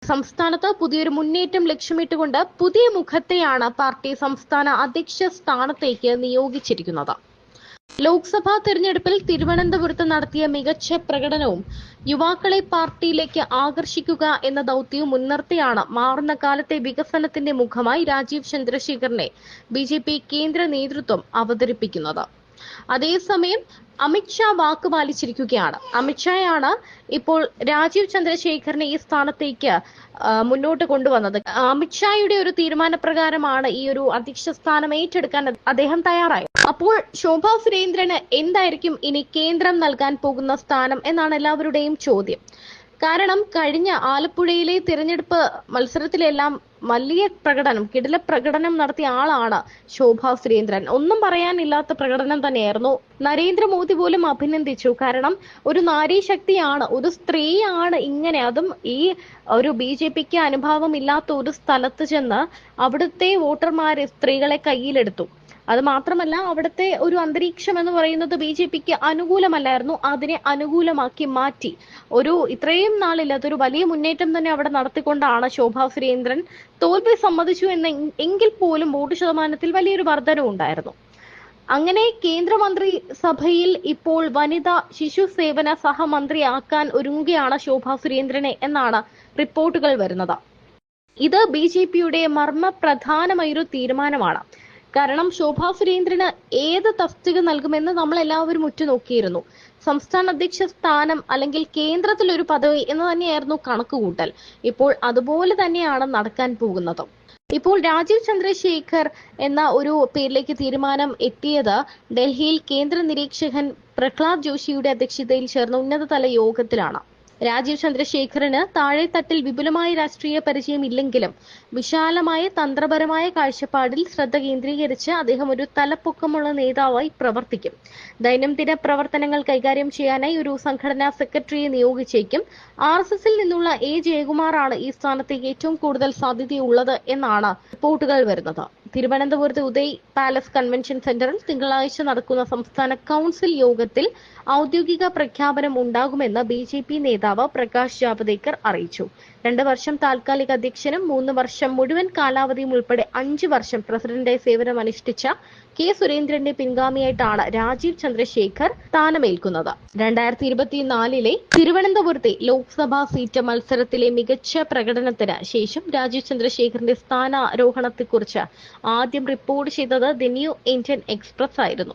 സംസ്ഥാനത്ത് പുതിയൊരു മുന്നേറ്റം ലക്ഷ്യമിട്ടുകൊണ്ട് പുതിയ മുഖത്തെയാണ് പാർട്ടി സംസ്ഥാന അധ്യക്ഷ സ്ഥാനത്തേക്ക് നിയോഗിച്ചിരിക്കുന്നത്. ലോക്സഭാ തെരഞ്ഞെടുപ്പിൽ തിരുവനന്തപുരത്ത് നടത്തിയ മികച്ച പ്രകടനവും യുവാക്കളെ പാർട്ടിയിലേക്ക് ആകർഷിക്കുക എന്ന ദൗത്യവും മുൻനിർത്തിയാണ് മാറുന്ന കാലത്തെ വികസനത്തിന്റെ മുഖമായി രാജീവ് ചന്ദ്രശേഖറിനെ ബിജെപി കേന്ദ്ര നേതൃത്വം അവതരിപ്പിക്കുന്നത്. അതേസമയം അമിത്ഷാ വാക്ക് പാലിച്ചിരിക്കുകയാണ്. അമിത്ഷായാണ് ഇപ്പോൾ രാജീവ് ചന്ദ്രശേഖറിനെ ഈ സ്ഥാനത്തേക്ക് മുന്നോട്ട് കൊണ്ടുവന്നത്. അമിത്ഷായുടെ ഒരു തീരുമാനപ്രകാരമാണ് ഈ ഒരു അധ്യക്ഷ സ്ഥാനം ഏറ്റെടുക്കാൻ അദ്ദേഹം തയ്യാറായത്. അപ്പോൾ ശോഭാ സുരേന്ദ്രന് എന്തായിരിക്കും ഇനി കേന്ദ്രം നൽകാൻ പോകുന്ന സ്ഥാനം എന്നാണ് എല്ലാവരുടെയും ചോദ്യം. കാരണം കഴിഞ്ഞ ആലപ്പുഴയിലെ തിരഞ്ഞെടുപ്പ് മത്സരത്തിലെല്ലാം വലിയ കിടില പ്രകടനം നടത്തിയ ആളാണ് ശോഭാ സുരേന്ദ്രൻ. ഒന്നും പറയാനില്ലാത്ത പ്രകടനം തന്നെയായിരുന്നു. നരേന്ദ്രമോദി പോലും അഭിനന്ദിച്ചു. കാരണം ഒരു നാരീ ശക്തിയാണ്, ഒരു സ്ത്രീയാണ് ഇങ്ങനെ, അതും ഈ ഒരു BJPക്ക് അനുഭാവമില്ലാത്ത ഒരു സ്ഥലത്ത് ചെന്ന് അവിടുത്തെ വോട്ടർമാരെ സ്ത്രീകളെ കയ്യിലെടുത്തു. അത് മാത്രമല്ല, അവിടുത്തെ ഒരു അന്തരീക്ഷം എന്ന് പറയുന്നത് BJPക്ക് അനുകൂലമല്ലായിരുന്നു. അതിനെ അനുകൂലമാക്കി മാറ്റി ഇത്രയും നാളില്ലാത്തൊരു വലിയ മുന്നേറ്റം തന്നെ അവിടെ നടത്തിക്കൊണ്ടാണ് ശോഭാ സുരേന്ദ്രൻ തോൽവി സമ്മതിച്ചു എങ്കിൽ പോലും വോട്ട് ശതമാനത്തിൽ വലിയൊരു വർധനവ് ഉണ്ടായിരുന്നു. അങ്ങനെ കേന്ദ്രമന്ത്രി സഭയിൽ ഇപ്പോൾ വനിതാ ശിശു സേവന സഹമന്ത്രിയാക്കാൻ ഒരുങ്ങുകയാണ് ശോഭാ സുരേന്ദ്രനെ എന്നാണ് റിപ്പോർട്ടുകൾ വരുന്നത്. ഇത് BJPയുടെ മർമ്മപ്രധാനമായൊരു തീരുമാനമാണ്. കാരണം ശോഭാ സുരേന്ദ്രന് ഏത് തസ്തിക നൽകുമെന്ന് നമ്മൾ എല്ലാവരും ഉറ്റുനോക്കിയിരുന്നു. സംസ്ഥാന അധ്യക്ഷ സ്ഥാനം അല്ലെങ്കിൽ കേന്ദ്രത്തിൽ ഒരു പദവി എന്ന് തന്നെയായിരുന്നു കണക്കുകൂട്ടൽ. ഇപ്പോൾ അതുപോലെ തന്നെയാണ് നടക്കാൻ പോകുന്നത്. ഇപ്പോൾ രാജീവ് ചന്ദ്രശേഖർ എന്ന ഒരു പേരിലേക്ക് തീരുമാനം എത്തിയത് ഡൽഹിയിൽ കേന്ദ്ര നിരീക്ഷകൻ പ്രഹ്ലാദ് ജോഷിയുടെ അധ്യക്ഷതയിൽ ചേർന്ന ഉന്നതതല യോഗത്തിലാണ്. രാജീവ് ചന്ദ്രശേഖറിന് താഴെത്തട്ടിൽ വിപുലമായ രാഷ്ട്രീയ പരിചയം ഇല്ലെങ്കിലും വിശാലമായ തന്ത്രപരമായ കാഴ്ചപ്പാടിൽ ശ്രദ്ധ കേന്ദ്രീകരിച്ച് അദ്ദേഹം ഒരു തലപ്പൊക്കമുള്ള നേതാവായി പ്രവർത്തിക്കും. ദൈനംദിന പ്രവർത്തനങ്ങൾ കൈകാര്യം ചെയ്യാനായി ഒരു സംഘടനാ സെക്രട്ടറിയെ നിയോഗിച്ചേക്കും. RSSൽ നിന്നുള്ള ജയകുമാറാണ് ഈ സ്ഥാനത്തേക്ക് ഏറ്റവും കൂടുതൽ സാധ്യതയുള്ളത് എന്നാണ് റിപ്പോർട്ടുകൾ വരുന്നത്. തിരുവനന്തപുരത്ത് ഉദയ് പാലസ് കൺവെൻഷൻ സെന്ററിൽ തിങ്കളാഴ്ച നടക്കുന്ന സംസ്ഥാന കൗൺസിൽ യോഗത്തിൽ ഔദ്യോഗിക പ്രഖ്യാപനം ഉണ്ടാകുമെന്ന് BJP നേതാവ് പ്രകാശ് ജാവദേക്കർ അറിയിച്ചു. 2 വർഷം താൽക്കാലിക അധ്യക്ഷനും 3 വർഷം മുഴുവൻ കാലാവധിയും ഉൾപ്പെടെ 5 വർഷം പ്രസിഡന്റായി സേവനമനുഷ്ഠിച്ച K. സുരേന്ദ്രന്റെ പിൻഗാമിയായിട്ടാണ് രാജീവ് ചന്ദ്രശേഖർ സ്ഥാനമേൽക്കുന്നത്. 2024 തിരുവനന്തപുരത്തെ ലോക്സഭാ സീറ്റ് മത്സരത്തിലെ മികച്ച പ്രകടനത്തിന് ശേഷം രാജീവ് ചന്ദ്രശേഖറിന്റെ സ്ഥാനാരോഹണത്തെക്കുറിച്ച് ആദ്യം റിപ്പോർട്ട് ചെയ്തത് ദി ന്യൂ ഇന്ത്യൻ എക്സ്പ്രസ് ആയിരുന്നു.